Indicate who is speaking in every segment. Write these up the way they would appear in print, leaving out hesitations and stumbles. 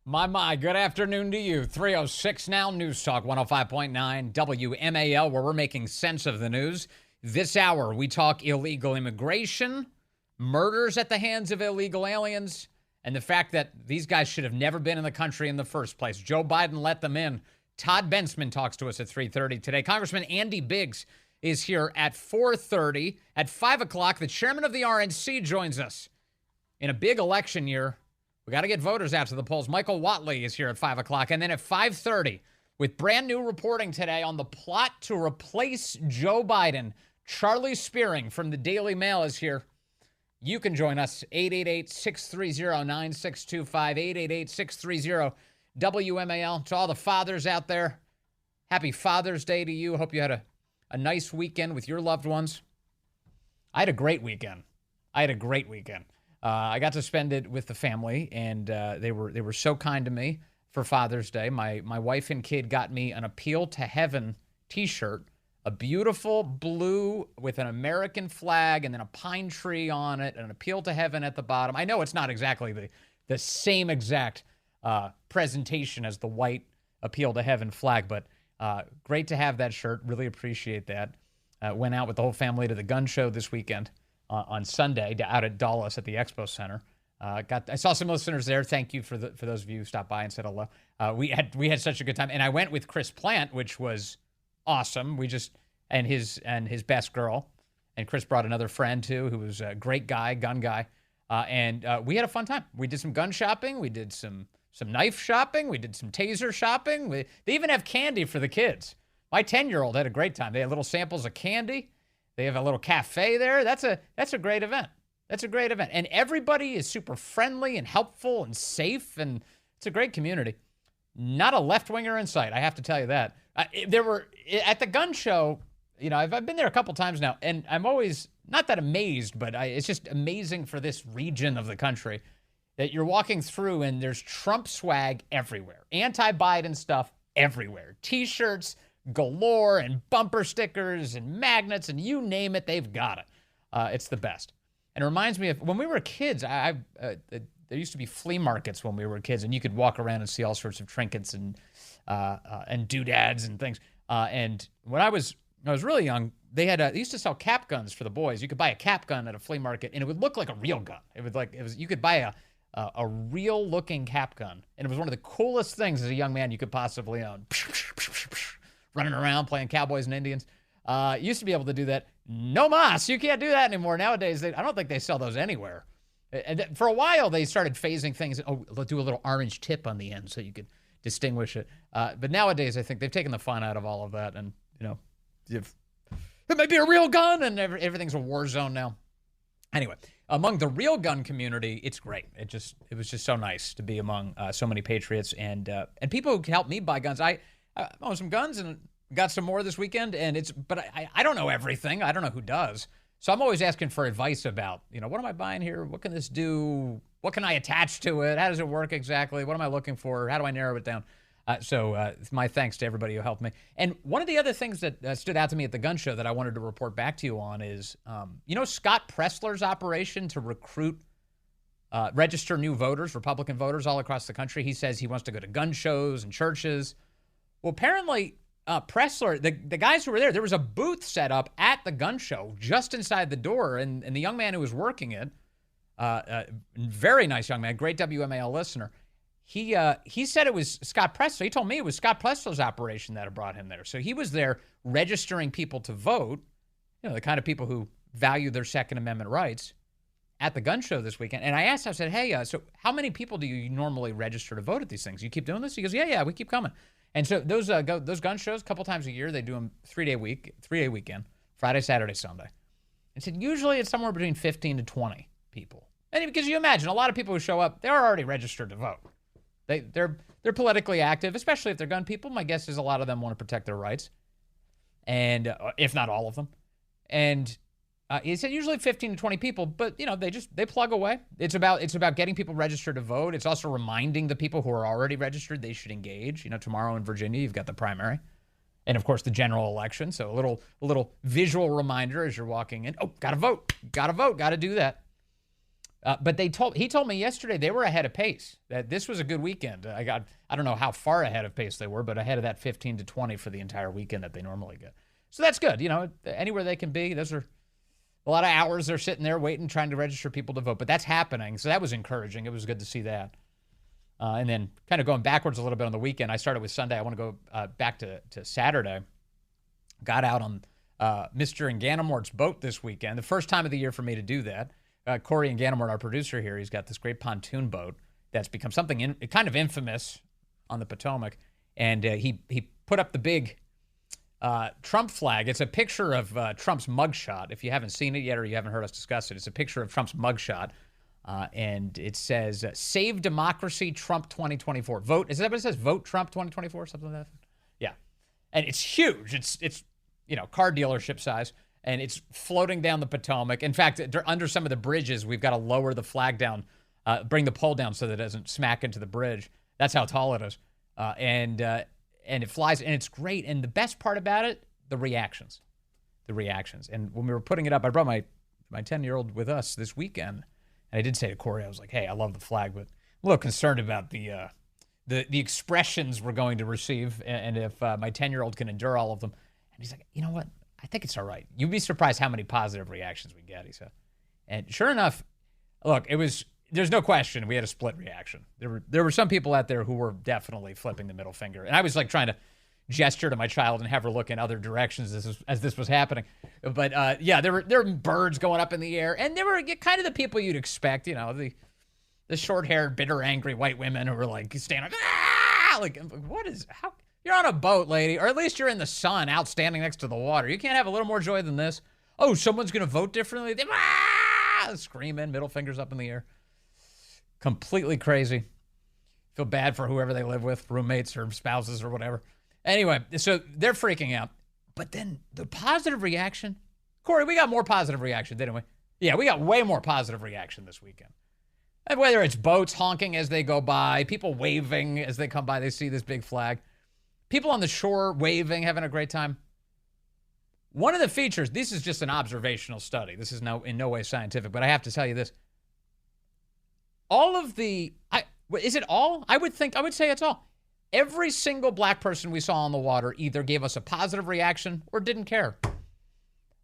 Speaker 1: My, good afternoon to you. 306 now, News Talk 105.9 WMAL, where we're making sense of the news. This hour, we talk illegal immigration, murders at the hands of illegal aliens, and the fact that these guys should have never been in the country in the first place. Joe Biden let them in. Todd Bensman talks to us at 3:30 today. Congressman Andy Biggs is here at 4:30. At 5 o'clock, the chairman of the RNC joins us. In a big election year, we got to get voters out to the polls. Michael Watley is here at 5 o'clock. And then at 5:30, with brand new reporting today on the plot to replace Joe Biden, Charlie Spearing from the Daily Mail is here. You can join us, 888-630-9625, 888-630-WMAL. To all the fathers out there, happy Father's Day to you. Hope you had a nice weekend with your loved ones. I had a great weekend. I got to spend it with the family, and they were so kind to me for Father's Day. My wife and kid got me an Appeal to Heaven T-shirt, a beautiful blue with an American flag and then a pine tree on it, and an Appeal to Heaven at the bottom. I know it's not exactly the same exact presentation as the white Appeal to Heaven flag, but great to have that shirt. Really appreciate that. Went out with the whole family to the gun show this weekend. On Sunday out at Dulles at the Expo Center. I saw some listeners there. Thank you for those of you who stopped by and said hello. We had such a good time, and I went with Chris Plant, which was awesome. And his best girl, and Chris brought another friend too, who was a great guy, gun guy, and we had a fun time. We did some gun shopping, we did some knife shopping, we did some taser shopping. They even have candy for the kids. My 10-year-old had a great time. They had little samples of candy. They have a little cafe there. That's a great event. And everybody is super friendly and helpful and safe, and it's a great community. Not a left-winger in sight, I have to tell you that. There were, at the gun show, I've been there a couple times now, and I'm always, not that amazed, but it's just amazing for this region of the country that you're walking through and there's Trump swag everywhere. Anti-Biden stuff everywhere. T-shirts galore and bumper stickers and magnets and you name it, they've got it. It's the best. And it reminds me of when we were kids. There used to be flea markets when we were kids, and you could walk around and see all sorts of trinkets and doodads and things. And when I was really young, they used to sell cap guns for the boys. You could buy a cap gun at a flea market, and it would look like a real gun. You could buy a real looking cap gun, and it was one of the coolest things as a young man you could possibly own. Running around playing cowboys and Indians. Used to be able to do that. No mas, you can't do that anymore. Nowadays, I don't think they sell those anywhere. And for a while, they started phasing things. Oh, they'll do a little orange tip on the end so you could distinguish it. But nowadays, I think they've taken the fun out of all of that. And, it might be a real gun, and everything's a war zone now. Anyway, among the real gun community, it's great. It was just so nice to be among so many patriots and people who can help me buy guns. I own some guns and got some more this weekend, but I don't know everything. I don't know who does. So I'm always asking for advice about, what am I buying here? What can this do? What can I attach to it? How does it work exactly? What am I looking for? How do I narrow it down? So my thanks to everybody who helped me. And one of the other things that stood out to me at the gun show that I wanted to report back to you on is, Scott Pressler's operation to recruit, register new voters, Republican voters all across the country. He says he wants to go to gun shows and churches. Well, apparently, Pressler, the guys who were there was a booth set up at the gun show just inside the door, and the young man who was working it, very nice young man, great WMAL listener, he said it was Scott Pressler. He told me it was Scott Pressler's operation that had brought him there. So he was there registering people to vote, the kind of people who value their Second Amendment rights, at the gun show this weekend. And I said, hey, so how many people do you normally register to vote at these things? You keep doing this? He goes, yeah, we keep coming. And so those gun shows, a couple times a year, they do them 3-day weekend, Friday, Saturday, Sunday. And said usually it's somewhere between 15 to 20 people. And because you imagine a lot of people who show up, they're already registered to vote. They're politically active, especially if they're gun people. My guess is a lot of them want to protect their rights, and if not all of them. And he said usually 15 to 20 people, but they plug away. It's about getting people registered to vote. It's also reminding the people who are already registered they should engage. Tomorrow in Virginia you've got the primary, and of course the general election. So a little visual reminder as you're walking in. Oh, gotta vote, gotta do that. But he told me yesterday they were ahead of pace. That this was a good weekend. I don't know how far ahead of pace they were, but ahead of that 15 to 20 for the entire weekend that they normally get. So that's good. Anywhere they can be. Those are a lot of hours they're sitting there waiting, trying to register people to vote. But that's happening. So that was encouraging. It was good to see that. And then kind of going backwards a little bit on the weekend, I started with Sunday. I want to go back to Saturday. Got out on Mr. and Ganamort's boat this weekend. The first time of the year for me to do that. Corey and Ganamort, our producer here, he's got this great pontoon boat that's become something kind of infamous on the Potomac. And he put up the big Trump flag. It's a picture of Trump's mugshot. If you haven't seen it yet or you haven't heard us discuss it, it's a picture of Trump's mugshot. And it says, Save Democracy, Trump 2024. Vote. Is that what it says? Vote Trump 2024? Something like that? Yeah. And it's huge. It's car dealership size. And it's floating down the Potomac. In fact, under some of the bridges, we've got to lower the flag down, bring the pole down so that it doesn't smack into the bridge. That's how tall it is. And it flies, and it's great. And the best part about it, the reactions. And when we were putting it up, I brought my 10-year-old with us this weekend. And I did say to Corey, I was like, hey, I love the flag, but I'm a little concerned about the expressions we're going to receive and if my 10-year-old can endure all of them. And he's like, you know what? I think it's all right. You'd be surprised how many positive reactions we get, he said. And sure enough, look, there's no question we had a split reaction. There were some people out there who were definitely flipping the middle finger. And I was like trying to gesture to my child and have her look in other directions as this was happening. But yeah, there were birds going up in the air. And there were kind of the people you'd expect, the short-haired, bitter, angry white women who were like standing like, how... You're on a boat, lady, or at least you're in the sun out standing next to the water. You can't have a little more joy than this. Oh, someone's going to vote differently? Screaming, middle fingers up in the air. Completely crazy. Feel bad for whoever they live with, roommates or spouses or whatever. Anyway, so they're freaking out. But then the positive reaction. Corey, we got more positive reaction, didn't we? Yeah, we got way more positive reaction this weekend. And whether it's boats honking as they go by, people waving as they come by, they see this big flag. People on the shore waving, having a great time. One of the features, this is just an observational study. This is in no way scientific, but I have to tell you this. Is it all? I would say it's all. Every single black person we saw on the water either gave us a positive reaction or didn't care.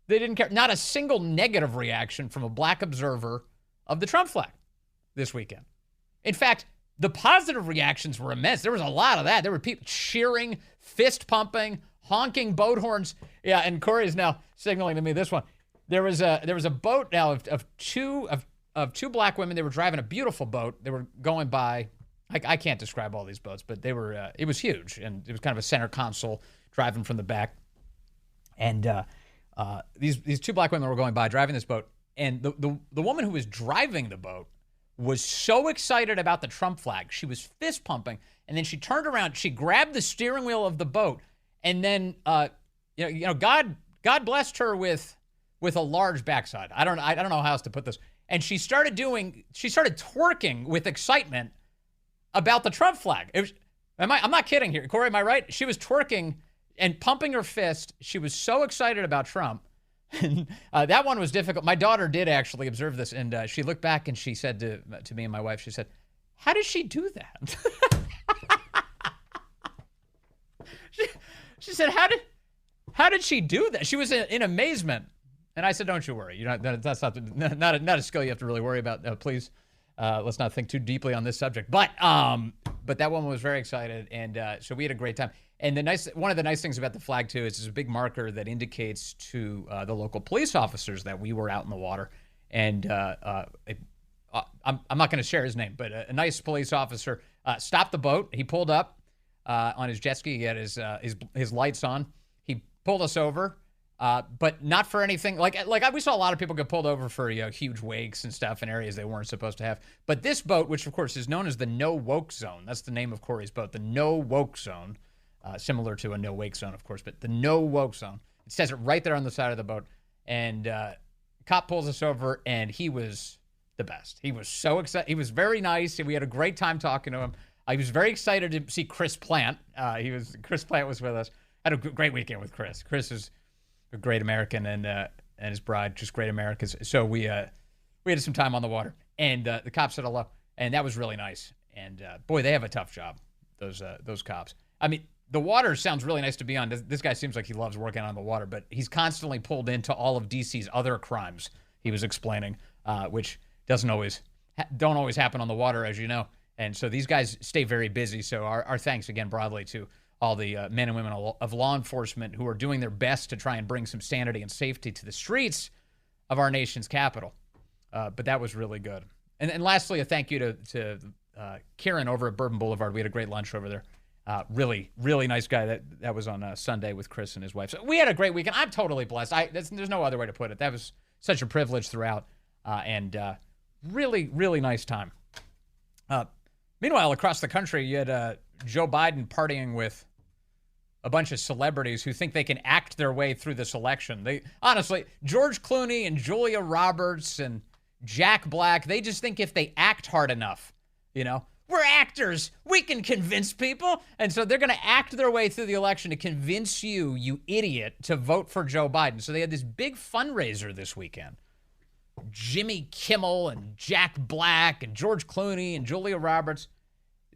Speaker 1: They didn't care. Not a single negative reaction from a black observer of the Trump flag this weekend. In fact, the positive reactions were immense. There was a lot of that. There were people cheering, fist pumping, honking boat horns. Yeah, and Corey is now signaling to me this one. There was a boat now of two black women. They were driving a beautiful boat. They were going by. I can't describe all these boats, but they were. It was huge, and it was kind of a center console driving from the back. And these two black women were going by driving this boat, and the woman who was driving the boat was so excited about the Trump flag. She was fist pumping, and then she turned around. She grabbed the steering wheel of the boat, and then God blessed her with a large backside. I don't know how else to put this. And she started twerking with excitement about the Trump flag. I'm not kidding here, Corey. Am I right? She was twerking and pumping her fist. She was so excited about Trump. And that one was difficult. My daughter did actually observe this, and she looked back and she said to me and my wife, she said, how did she do that? she said, how did she do that? She was in amazement. And I said, don't you worry. That's not a skill you have to really worry about. Please, let's not think too deeply on this subject. But that woman was very excited, and so we had a great time. And one of the nice things about the flag, too, is it's a big marker that indicates to the local police officers that we were out in the water. And I'm not going to share his name, but a nice police officer stopped the boat. He pulled up on his jet ski. He had his lights on. He pulled us over, but not for anything. Like we saw a lot of people get pulled over for huge wakes and stuff in areas they weren't supposed to have. But this boat, which, of course, is known as the No Woke Zone, that's the name of Corey's boat, the No Woke Zone. Similar to a no wake zone, of course, but the no woke zone. It says it right there on the side of the boat. And cop pulls us over, and he was the best. He was so excited. He was very nice. We had a great time talking to him. I was very excited to see Chris Plant. Chris Plant was with us. Had a great weekend with Chris. Chris is a great American, and his bride, just great Americans. So we had some time on the water. And the cops said hello. And that was really nice. And boy, they have a tough job, those cops. I mean, the water sounds really nice to be on. This guy seems like he loves working on the water, but he's constantly pulled into all of DC's other crimes, he was explaining, which don't always happen on the water, as you know. And so these guys stay very busy. So our thanks again broadly to all the men and women of law enforcement who are doing their best to try and bring some sanity and safety to the streets of our nation's capital. But that was really good. And lastly, a thank you to Kieran over at Bourbon Boulevard. We had a great lunch over there. Really, really nice guy. That was on Sunday with Chris and his wife. So we had a great weekend. I'm totally blessed. There's no other way to put it. That was such a privilege throughout, and really, really nice time. Meanwhile, across the country, you had Joe Biden partying with a bunch of celebrities who think they can act their way through this election. Honestly, George Clooney and Julia Roberts and Jack Black, they just think if they act hard enough, we're actors, we can convince people. And so they're going to act their way through the election to convince you idiot, to vote for Joe Biden. So they had this big fundraiser this weekend. Jimmy Kimmel and Jack Black and George Clooney and Julia Roberts.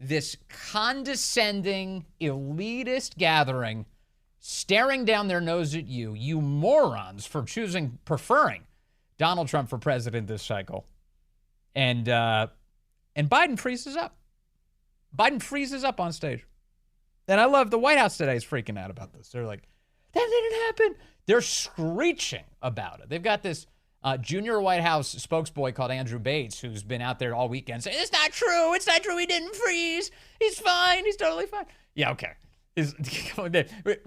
Speaker 1: This condescending, elitist gathering staring down their nose at you morons, for preferring Donald Trump for president this cycle. And Biden freezes up. Biden freezes up on stage. And I love the White House today is freaking out about this. They're like, that didn't happen. They're screeching about it. They've got this junior White House spokesboy called Andrew Bates, who's been out there all weekend saying, it's not true. It's not true. He didn't freeze. He's fine. He's totally fine. Yeah, okay.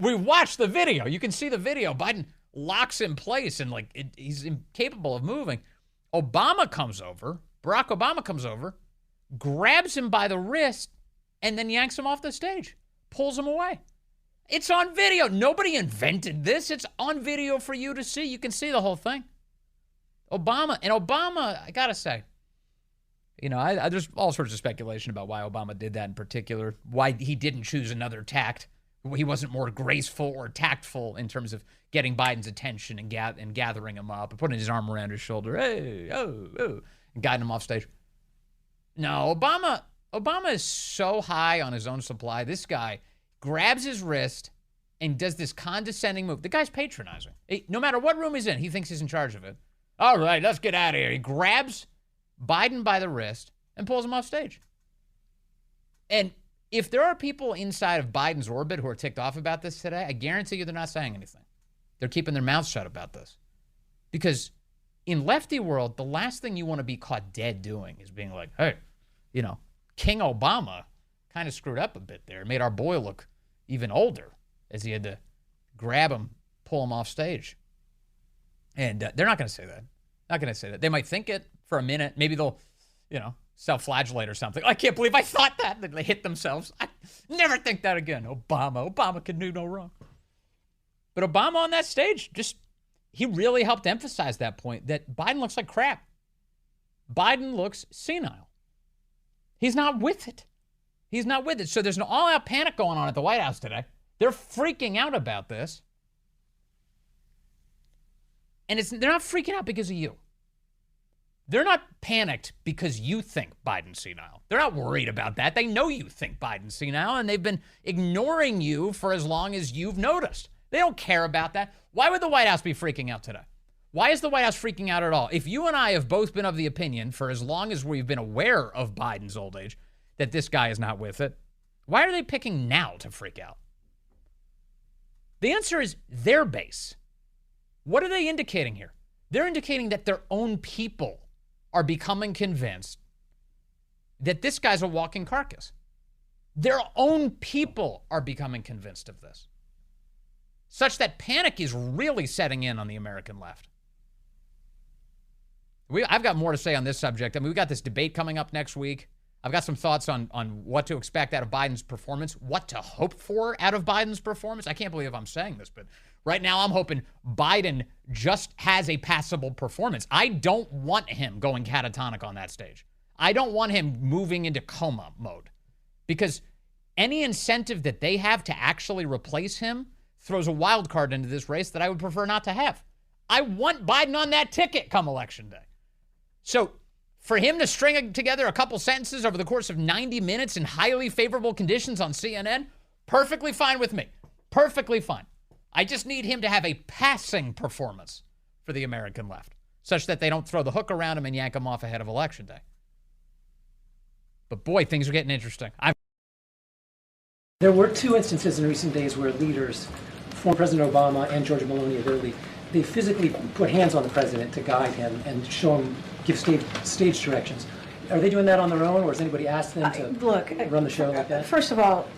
Speaker 1: We watched the video. You can see the video. Biden locks in place and he's incapable of moving. Barack Obama comes over, grabs him by the wrist, and then yanks him off the stage, pulls him away. It's on video. Nobody invented this. It's on video for you to see. You can see the whole thing. Obama, I gotta say, there's all sorts of speculation about why Obama did that in particular, why he didn't choose another tact. He wasn't more graceful or tactful in terms of getting Biden's attention and gathering him up and putting his arm around his shoulder, hey, and guiding him off stage. No, Obama is so high on his own supply. This guy grabs his wrist and does this condescending move. The guy's patronizing. No matter what room he's in, he thinks he's in charge of it. All right, let's get out of here. He grabs Biden by the wrist and pulls him off stage. And if there are people inside of Biden's orbit who are ticked off about this today, I guarantee you they're not saying anything. They're keeping their mouths shut about this. Because in lefty world, the last thing you want to be caught dead doing is being like, hey, King Obama kind of screwed up a bit there. It made our boy look even older as he had to grab him, pull him off stage. And they're not going to say that. Not going to say that. They might think it for a minute. Maybe they'll, self-flagellate or something. I can't believe I thought that. They hit themselves. I never think that again. Obama can do no wrong. But Obama on that stage, he really helped emphasize that point that Biden looks like crap. Biden looks senile. He's not with it. He's not with it. So there's an all-out panic going on at the White House today. They're freaking out about this. And they're not freaking out because of you. They're not panicked because you think Biden's senile. They're not worried about that. They know you think Biden's senile, and they've been ignoring you for as long as you've noticed. They don't care about that. Why would the White House be freaking out today? Why is the White House freaking out at all? If you and I have both been of the opinion, for as long as we've been aware of Biden's old age, that this guy is not with it, why are they picking now to freak out? The answer is their base. What are they indicating here? They're indicating that their own people are becoming convinced that this guy's a walking carcass. Their own people are becoming convinced of this, such that panic is really setting in on the American left. I've got more to say on this subject. I mean, we've got this debate coming up next week. I've got some thoughts on what to expect out of Biden's performance, what to hope for out of Biden's performance. I can't believe I'm saying this, but right now I'm hoping Biden just has a passable performance. I don't want him going catatonic on that stage. I don't want him moving into coma mode, because any incentive that they have to actually replace him throws a wild card into this race that I would prefer not to have. I want Biden on that ticket come election day. So For him to string together a couple sentences over the course of 90 minutes in highly favorable conditions on CNN, perfectly fine with me. Perfectly fine. I just need him to have a passing performance for the American left, such that they don't throw the hook around him and yank him off ahead of Election Day. But boy, things are getting interesting.
Speaker 2: There were two instances in recent days where leaders, former President Obama and Georgia Maloney of Italy, they physically put hands on the president to guide him and show him, give stage directions. Are they doing that on their own, or has anybody asked them to run the show like that?
Speaker 3: First of all,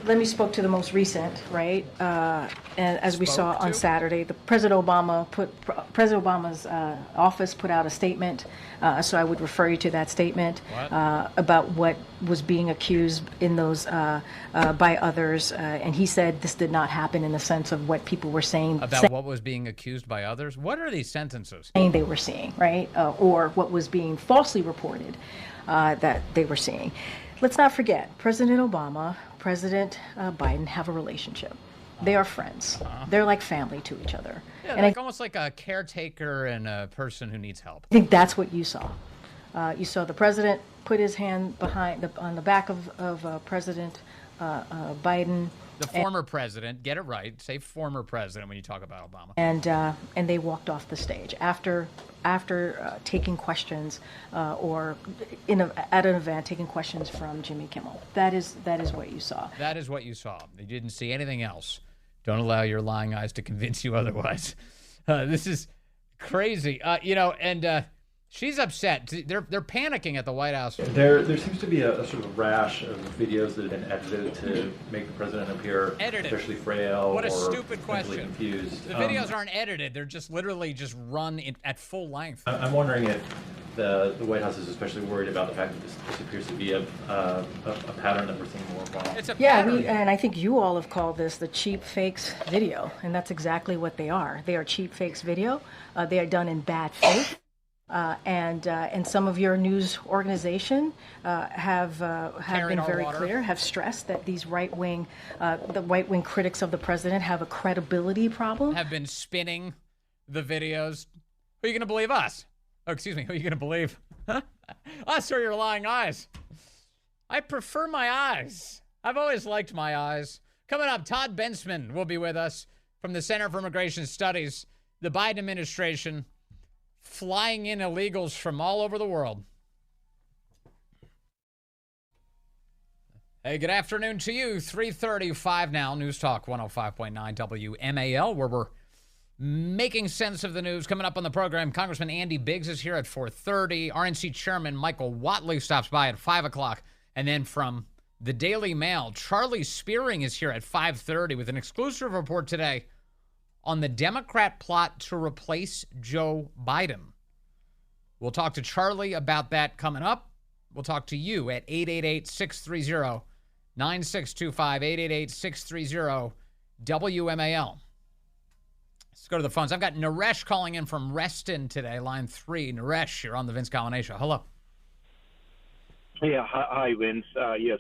Speaker 3: let me spoke to the most recent, right? And as we saw on Saturday, President Obama's office put out a statement. So I would refer you to that statement about what was being accused in those by others. And he said this did not happen in the sense of what people were saying.
Speaker 1: About what was being accused by others? What are these sentences?
Speaker 3: They were seeing, right? Or what was being falsely reported that they were seeing. Let's not forget, President Obama, President Biden have a relationship. They are friends. They're like family to each other.
Speaker 1: Yeah, and almost like a caretaker and a person who needs help.
Speaker 3: I think that's what you saw. You saw the president put his hand on the back of President Biden.
Speaker 1: The former president, get it right. Say former president when you talk about Obama.
Speaker 3: And they walked off the stage after taking questions or at an event taking questions from Jimmy Kimmel. That is what you saw.
Speaker 1: That is what you saw. You didn't see anything else. Don't allow your lying eyes to convince you otherwise. This is crazy. She's upset. They're panicking at the White House.
Speaker 4: There seems to be a sort of rash of videos that have been edited to make the president appear especially frail
Speaker 1: what a
Speaker 4: or
Speaker 1: stupid question.
Speaker 4: Confused.
Speaker 1: The videos aren't edited. They're just literally just run at full length.
Speaker 4: I'm wondering if the White House is especially worried about the fact that this appears to be a pattern that we're seeing more often.
Speaker 1: It's a pattern.
Speaker 3: And I think you all have called this the cheap fakes video, and that's exactly what they are. They are cheap fakes video. They are done in bad faith. And some of your news organization have been very clear, have stressed that these the right wing critics of the president have a credibility problem.
Speaker 1: Have been spinning the videos. Who are you going to believe, us? Oh, excuse me. Who are you going to believe? Us or your lying eyes? I prefer my eyes. I've always liked my eyes. Coming up, Todd Bensman will be with us from the Center for Immigration Studies. The Biden administration flying in illegals from all over the world. Hey, good afternoon to you. 3:35 now. News Talk 105.9 WMAL, where we're making sense of the news. Coming up on the program, Congressman Andy Biggs is here at 4:30. RNC Chairman Michael Whatley stops by at 5 o'clock. And then from the Daily Mail, Charlie Spearing is here at 5:30 with an exclusive report today on the Democrat plot to replace Joe Biden. We'll talk to Charlie about that coming up. We'll talk to you at 888-630-9625, 888-630-WMAL. Let's go to the phones. I've got Naresh calling in from Reston today, line 3. Naresh, you're on the Vince Cowan Show. Hello.
Speaker 5: Yeah, hi, Vince. Yes.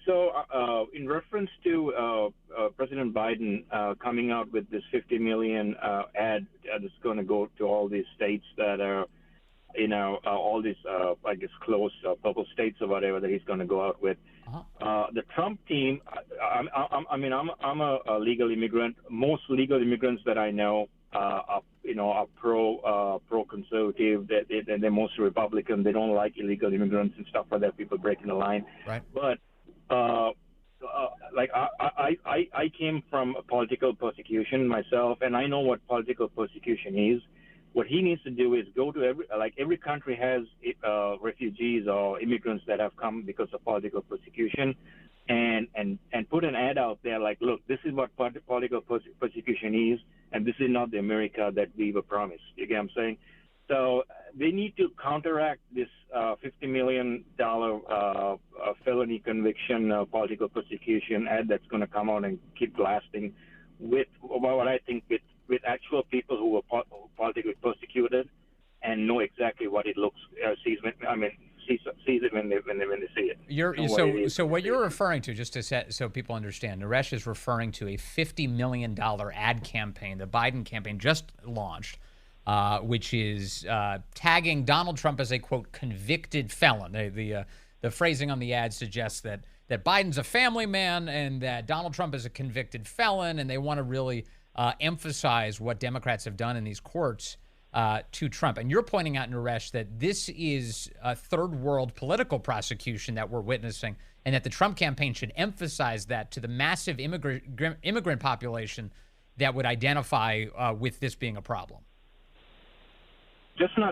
Speaker 5: So in reference to President Biden coming out with this $50 million ad that's going to go to all these states that are, all these, I guess, close purple states or whatever that he's going to go out with. The Trump team, I'm a legal immigrant. Most legal immigrants that I know are pro-conservative. They're mostly Republican. They don't like illegal immigrants and stuff like that, people breaking the line.
Speaker 1: Right.
Speaker 5: But I came from political persecution myself, and I know what political persecution is. What he needs to do is go to every country has refugees or immigrants that have come because of political persecution, and put an ad out there like, look, this is what political persecution is, and this is not the America that we were promised. You get what I'm saying? So they need to counteract this $50 million felony conviction political persecution ad that's going to come out and keep blasting with what I think with actual people who were politically persecuted and know exactly what it looks sees it when they see it.
Speaker 1: So what you're referring to, just to set so people understand, Naresh is referring to a $50 million ad campaign the Biden campaign just launched. which is tagging Donald Trump as a, quote, convicted felon. The phrasing on the ad suggests that Biden's a family man and that Donald Trump is a convicted felon, and they want to really emphasize what Democrats have done in these courts to Trump. And you're pointing out, Naresh, that this is a third world political prosecution that we're witnessing, and that the Trump campaign should emphasize that to the massive immigrant population that would identify with this being a problem.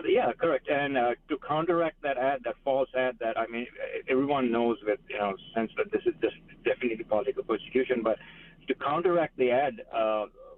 Speaker 5: Yeah, correct. And to counteract that ad, that false ad, that everyone knows with sense that this is just definitely political persecution. But to counteract the ad,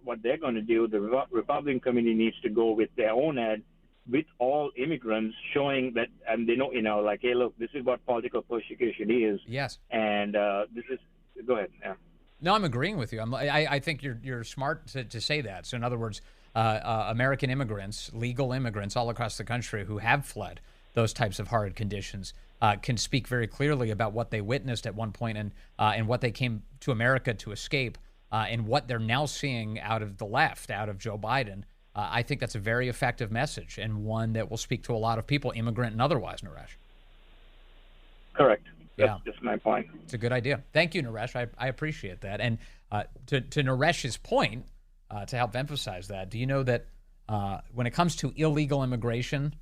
Speaker 5: what they're going to do, the Republican committee needs to go with their own ad with all immigrants, showing that, and they know, like, hey, look, this is what political persecution is.
Speaker 1: Yes.
Speaker 5: And this is. Go ahead. Yeah.
Speaker 1: No, I'm agreeing with you. I think you're smart to say that. So in other words, American immigrants, legal immigrants all across the country who have fled those types of horrid conditions can speak very clearly about what they witnessed at one point and what they came to America to escape and what they're now seeing out of the left, out of Joe Biden. I think that's a very effective message and one that will speak to a lot of people, immigrant and otherwise, Naresh.
Speaker 5: Correct.
Speaker 1: Yeah.
Speaker 5: That's my point.
Speaker 1: It's a good idea. Thank you, Naresh. I appreciate that. And to Naresh's point, to help emphasize that, do you know that when it comes to illegal immigration,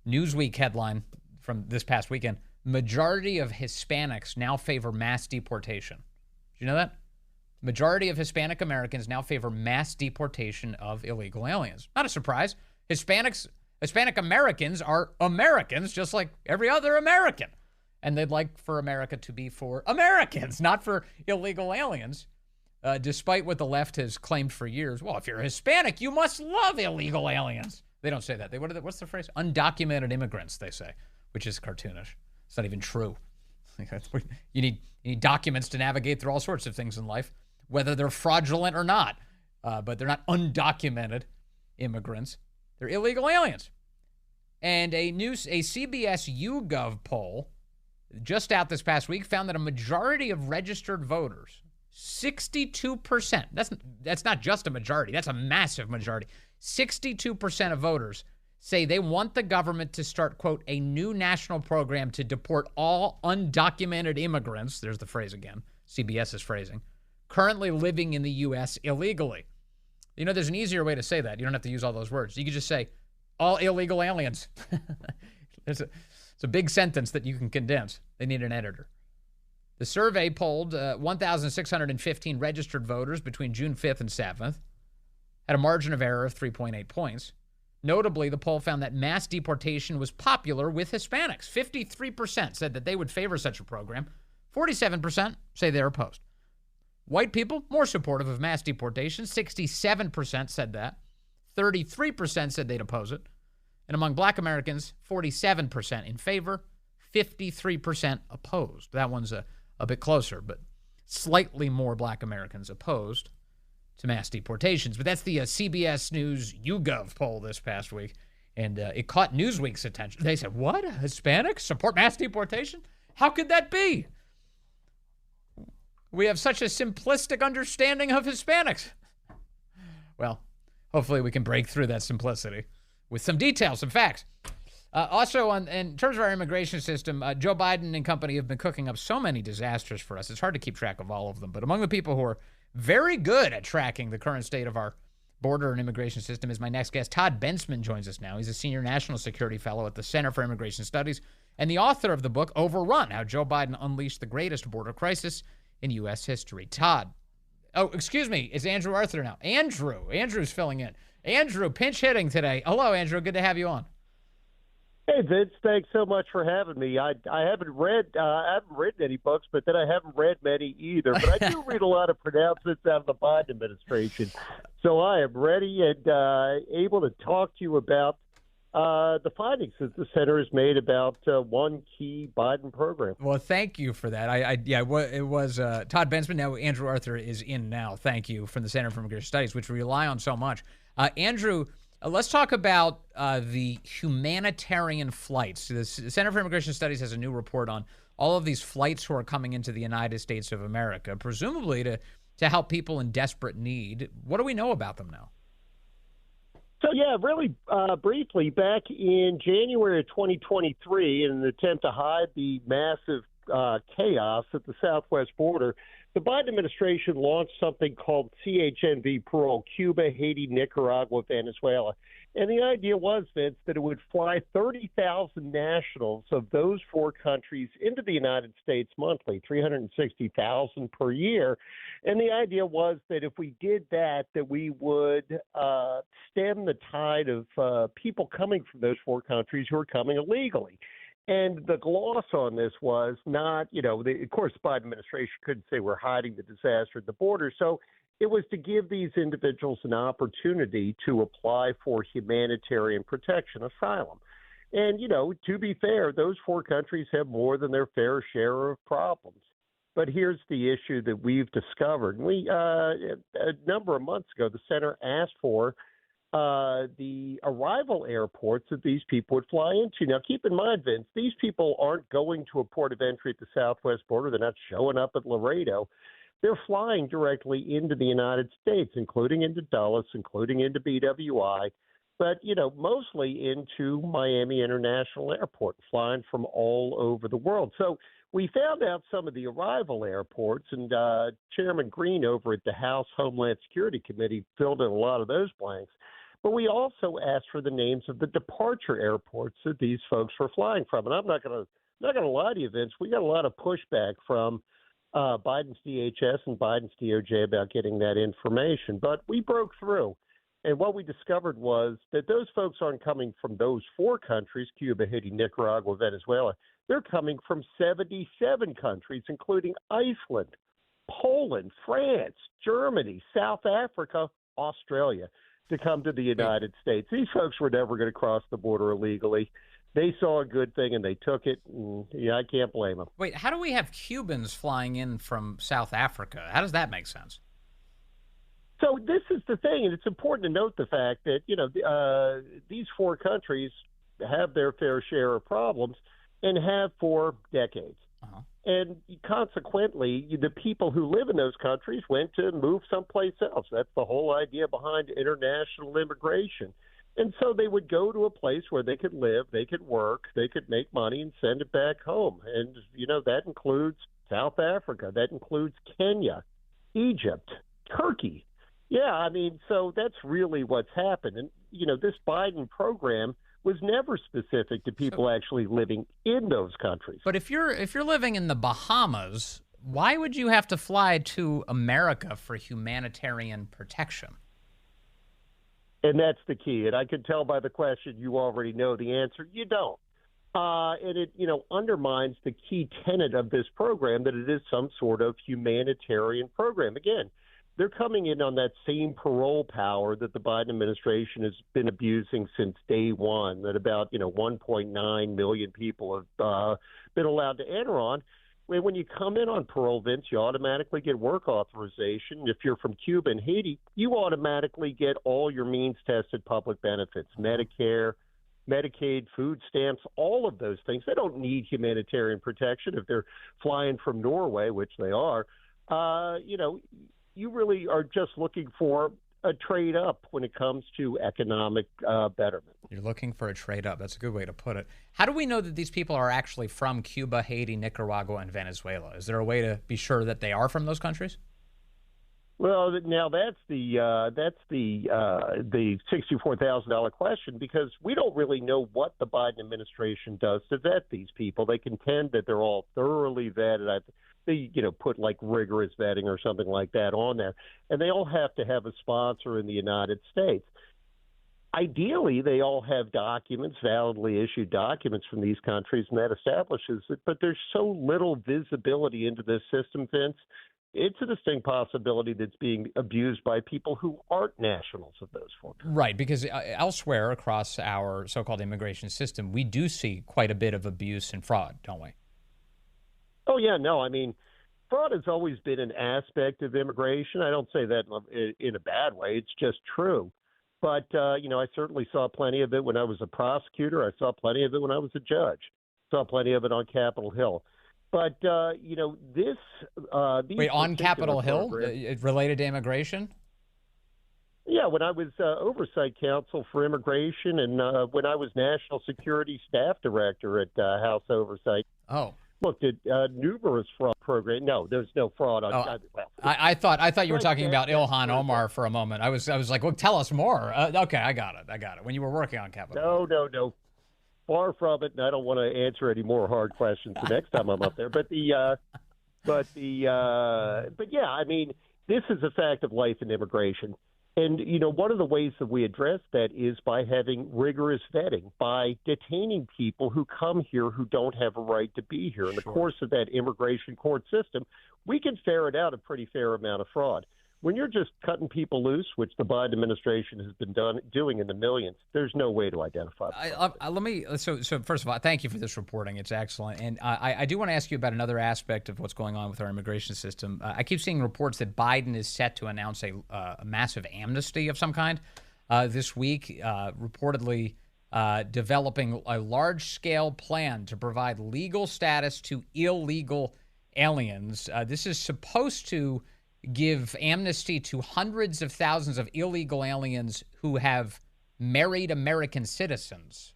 Speaker 1: Newsweek headline from this past weekend, majority of Hispanics now favor mass deportation. Do you know that? Majority of Hispanic Americans now favor mass deportation of illegal aliens. Not a surprise. Hispanic Americans are Americans just like every other American. And they'd like for America to be for Americans, not for illegal aliens, despite what the left has claimed for years. Well, if you're Hispanic, you must love illegal aliens. They don't say that. What's the phrase? Undocumented immigrants, they say, which is cartoonish. It's not even true. You need documents to navigate through all sorts of things in life, whether they're fraudulent or not. But they're not undocumented immigrants. They're illegal aliens. And a CBS YouGov poll just out this past week found that a majority of registered voters, 62%, that's not just a majority, that's a massive majority, 62% of voters say they want the government to start, quote, a new national program to deport all undocumented immigrants, there's the phrase again, CBS's phrasing, currently living in the U.S. illegally. You know, there's an easier way to say that. You don't have to use all those words. You could just say all illegal aliens. It's a big sentence that you can condense. They need an editor. The survey polled 1,615 registered voters between June 5th and 7th, had a margin of error of 3.8 points. Notably, the poll found that mass deportation was popular with Hispanics. 53% said that they would favor such a program. 47% say they're opposed. White people, more supportive of mass deportation. 67% said that. 33% said they'd oppose it. And among black Americans, 47% in favor, 53% opposed. That one's a bit closer, but slightly more black Americans opposed to mass deportations. But that's the CBS News YouGov poll this past week, and it caught Newsweek's attention. They said, what? Hispanics support mass deportation? How could that be? We have such a simplistic understanding of Hispanics. Well, hopefully we can break through that simplicity with some details, some facts. Also, in terms of our immigration system, Joe Biden and company have been cooking up so many disasters for us. It's hard to keep track of all of them. But among the people who are very good at tracking the current state of our border and immigration system is my next guest. Todd Bensman joins us now. He's a senior national security fellow at the Center for Immigration Studies and the author of the book Overrun, How Joe Biden Unleashed the Greatest Border Crisis in U.S. History. Todd. Oh, excuse me. It's Andrew Arthur now. Andrew's filling in. Andrew, pinch hitting today. Hello, Andrew. Good to have you on.
Speaker 6: Hey, Vince. Thanks so much for having me. I haven't written any books, but then I haven't read many either. But I do read a lot of pronouncements out of the Biden administration. So I am ready and able to talk to you about the findings that the center has made about one key Biden program.
Speaker 1: Well, thank you for that. It was Todd Bensman. Now Andrew Arthur is in now. Thank you, from the Center for Immigration Studies, which we rely on so much. Andrew, let's talk about the humanitarian flights. The Center for Immigration Studies has a new report on all of these flights who are coming into the United States of America, presumably to help people in desperate need. What do we know about them now?
Speaker 6: So, yeah, really briefly, back in January of 2023, in an attempt to hide the massive chaos at the southwest border, the Biden administration launched something called CHNV Parole: Cuba, Haiti, Nicaragua, Venezuela. And the idea was, Vince, that it would fly 30,000 nationals of those four countries into the United States monthly, 360,000 per year. And the idea was that if we did that, that we would stem the tide of people coming from those four countries who are coming illegally. And the gloss on this was not, of course, the Biden administration couldn't say we're hiding the disaster at the border. So it was to give these individuals an opportunity to apply for humanitarian protection, asylum. And, to be fair, those four countries have more than their fair share of problems. But here's the issue that we've discovered. A number of months ago, the center asked for the arrival airports that these people would fly into. Now, keep in mind, Vince, these people aren't going to a port of entry at the southwest border. They're not showing up at Laredo. They're flying directly into the United States, including into Dulles, including into BWI, but, mostly into Miami International Airport, flying from all over the world. So we found out some of the arrival airports, and Chairman Green over at the House Homeland Security Committee filled in a lot of those blanks. But we also asked for the names of the departure airports that these folks were flying from. And I'm not going to lie to you, Vince. We got a lot of pushback from Biden's DHS and Biden's DOJ about getting that information. But we broke through. And what we discovered was that those folks aren't coming from those four countries, Cuba, Haiti, Nicaragua, Venezuela. They're coming from 77 countries, including Iceland, Poland, France, Germany, South Africa, Australia, to come to the United States. These folks were never going to cross the border illegally. They saw a good thing and they took it. And, I can't blame them.
Speaker 1: Wait, how do we have Cubans flying in from South Africa? How does that make sense?
Speaker 6: So this is the thing, and it's important to note the fact that, these four countries have their fair share of problems and have for decades. Uh-huh. And consequently, the people who live in those countries went to move someplace else. That's the whole idea behind international immigration. And so they would go to a place where they could live, they could work, they could make money and send it back home. And, that includes South Africa. That includes Kenya, Egypt, Turkey. Yeah, so that's really what's happened. And, this Biden program was never specific to people actually living in those countries.
Speaker 1: But if you're living in the Bahamas, why would you have to fly to America for humanitarian protection?
Speaker 6: And that's the key. And I can tell by the question you already know the answer. You don't. And it, undermines the key tenet of this program, that it is some sort of humanitarian program. Again, they're coming in on that same parole power that the Biden administration has been abusing since day one, that about, 1.9 million people have been allowed to enter on. When you come in on parole, Vince, you automatically get work authorization. If you're from Cuba and Haiti, you automatically get all your means-tested public benefits, Medicare, Medicaid, food stamps, all of those things. They don't need humanitarian protection if they're flying from Norway, which they are. You really are just looking for a trade up when it comes to economic betterment.
Speaker 1: You're looking for a trade up. That's a good way to put it. How do we know that these people are actually from Cuba, Haiti, Nicaragua, and Venezuela? Is there a way to be sure that they are from those countries?
Speaker 6: Well, now that's the $64,000 question, because we don't really know what the Biden administration does to vet these people. They contend that they're all thoroughly vetted. They, put like rigorous vetting or something like that on there, and they all have to have a sponsor in the United States. Ideally, they all have documents, validly issued documents from these countries, and that establishes it. But there's so little visibility into this system, Vince. It's a distinct possibility that's being abused by people who aren't nationals of those four countries.
Speaker 1: Right, because elsewhere across our so-called immigration system, we do see quite a bit of abuse and fraud, don't we?
Speaker 6: Oh, yeah, no. Fraud has always been an aspect of immigration. I don't say that in a bad way. It's just true. But, I certainly saw plenty of it when I was a prosecutor. I saw plenty of it when I was a judge. Saw plenty of it on Capitol Hill. But, these
Speaker 1: Wait, on Capitol Hill,
Speaker 6: programs,
Speaker 1: related to immigration?
Speaker 6: Yeah, Yeah, when I was oversight counsel for immigration, and when I was national security staff director at House Oversight, looked at numerous fraud programs. No, there's no fraud on.
Speaker 1: I thought you were talking about Ilhan Omar for a moment. I was like, well, tell us more. Okay, I got it. When you were working on Capitol.
Speaker 6: No. Far from it, and I don't want to answer any more hard questions the next time I'm up there. But yeah, I mean, this is a fact of life in immigration. And, one of the ways that we address that is by having rigorous vetting, by detaining people who come here who don't have a right to be here. In the course of that immigration court system, we can ferret out a pretty fair amount of fraud. When you're just cutting people loose, which the Biden administration has been doing in the millions, there's no way to identify them.
Speaker 1: So first of all, thank you for this reporting. It's excellent. And I do want to ask you about another aspect of what's going on with our immigration system. I keep seeing reports that Biden is set to announce a massive amnesty of some kind this week, reportedly developing a large-scale plan to provide legal status to illegal aliens. This is supposed to give amnesty to hundreds of thousands of illegal aliens who have married American citizens.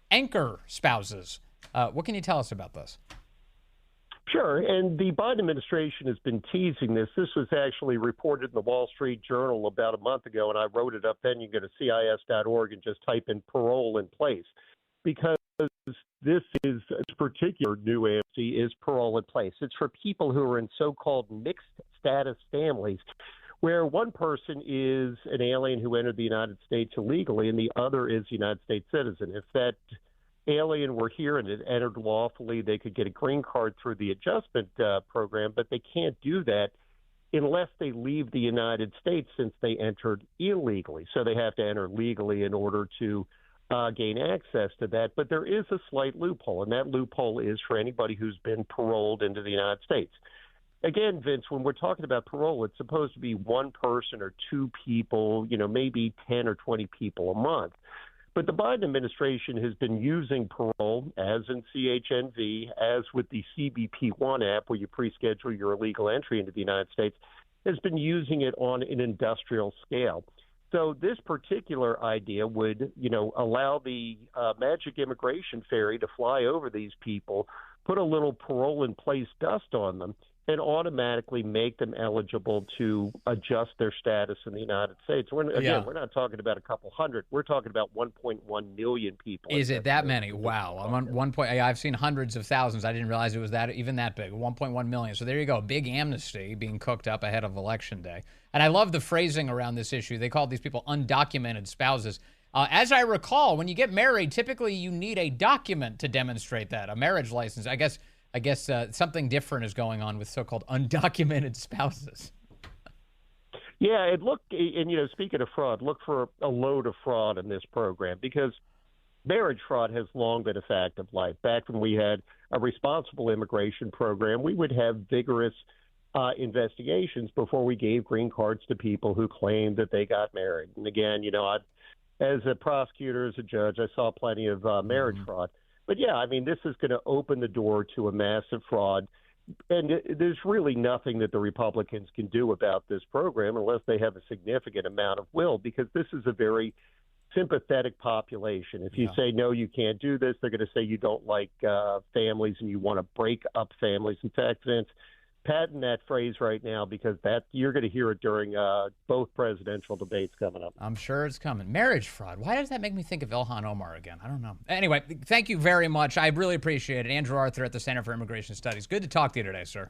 Speaker 1: Anchor spouses. What can you tell us about this?
Speaker 6: Sure. And the Biden administration has been teasing this. This was actually reported in the Wall Street Journal about a month ago, and I wrote it up then. You can go to CIS.org and just type in parole in place. Because this particular new amnesty is parole in place. It's for people who are in so-called mixed status families, where one person is an alien who entered the United States illegally and the other is a United States citizen. If that alien were here and it entered lawfully, they could get a green card through the adjustment program, but they can't do that unless they leave the United States since they entered illegally. So they have to enter legally in order to gain access to that. But there is a slight loophole, and that loophole is for anybody who's been paroled into the United States. Again, Vince, when we're talking about parole, it's supposed to be one person or two people, maybe 10 or 20 people a month. But the Biden administration has been using parole, as in CHNV, as with the CBP-1 app, where you pre-schedule your illegal entry into the United States, has been using it on an industrial scale. So this particular idea would, allow the magic immigration ferry to fly over these people, put a little parole in place dust on them, and automatically make them eligible to adjust their status in the United States. We're not talking about a couple hundred. We're talking about 1.1 million people.
Speaker 1: Is it that many? Wow. I'm on 1. I've seen hundreds of thousands. I didn't realize it was even that big, 1.1 million. So there you go, big amnesty being cooked up ahead of Election Day. And I love the phrasing around this issue. They call these people undocumented spouses. As I recall, when you get married, typically you need a document to demonstrate that, a marriage license. I guess something different is going on with so-called undocumented spouses.
Speaker 6: Yeah, speaking of fraud, look for a load of fraud in this program, because marriage fraud has long been a fact of life. Back when we had a responsible immigration program, we would have vigorous investigations before we gave green cards to people who claimed that they got married. And again, as a prosecutor, as a judge, I saw plenty of marriage fraud. But, yeah, this is going to open the door to a massive fraud. And there's really nothing that the Republicans can do about this program unless they have a significant amount of will, because this is a very sympathetic population. If you say, no, you can't do this, they're going to say you don't like families and you want to break up families. In fact, Vince, patent that phrase right now, because you're going to hear it during both presidential debates coming up.
Speaker 1: I'm sure it's coming. Marriage fraud. Why does that make me think of Ilhan Omar again? I don't know. Anyway, thank you very much. I really appreciate it. Andrew Arthur at the Center for Immigration Studies. Good to talk to you today, sir.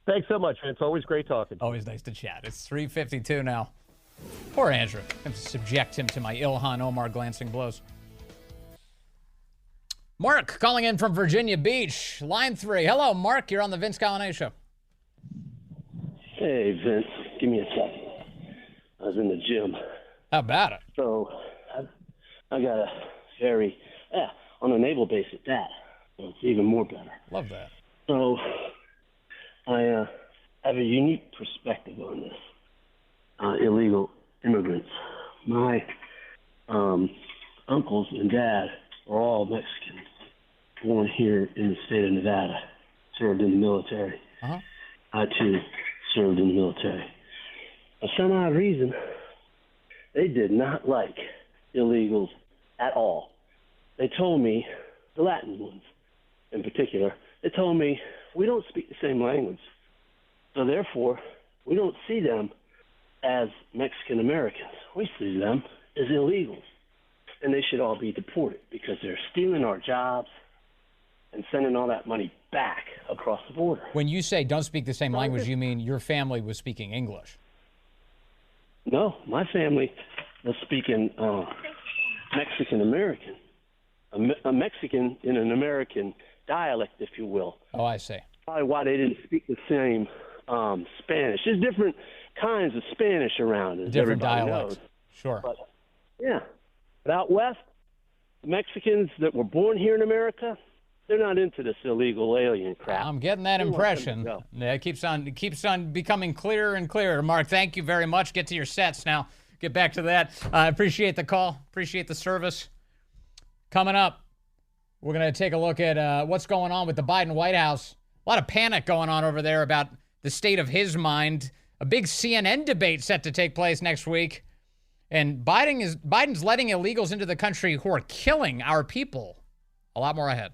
Speaker 6: Thanks so much, Vince. Always great talking.
Speaker 1: Always nice to chat. It's 3:52 now. Poor Andrew. I have to subject him to my Ilhan Omar glancing blows. Mark calling in from Virginia Beach, line 3. Hello, Mark. You're on the Vince Colonnade Show.
Speaker 7: Hey, Vince. Give me a second. I was in the gym.
Speaker 1: How about it?
Speaker 7: So I got a ferry on a naval base at that. So it's even more better.
Speaker 1: Love that.
Speaker 7: So I have a unique perspective on this. Illegal immigrants. My uncles and dad are all Mexicans, born here in the state of Nevada, served in the military. I, too, served in the military. For some odd reason, they did not like illegals at all. They told me, the Latin ones in particular, they told me, we don't speak the same language. So therefore, we don't see them as Mexican Americans. We see them as illegals. And they should all be deported because they're stealing our jobs and sending all that money back across the border.
Speaker 1: When you say don't speak the same language, you mean your family was speaking English?
Speaker 7: No, my family was speaking Mexican American, a Mexican in an American dialect, if you will.
Speaker 1: Oh, I see.
Speaker 7: Probably why they didn't speak the same Spanish. There's different kinds of Spanish around, as
Speaker 1: Different
Speaker 7: everybody
Speaker 1: dialects.
Speaker 7: knows.
Speaker 1: Sure.
Speaker 7: But, yeah. But out west, Mexicans that were born here in America, they're not into this illegal alien crap.
Speaker 1: I'm getting that impression. Yeah, it keeps on becoming clearer and clearer. Mark, thank you very much. Get to your sets now. Get back to that. I appreciate the call. Appreciate the service. Coming up, we're going to take a look at what's going on with the Biden White House. A lot of panic going on over there about the state of his mind. A big CNN debate set to take place next week. And Biden's letting illegals into the country who are killing our people. A lot more ahead.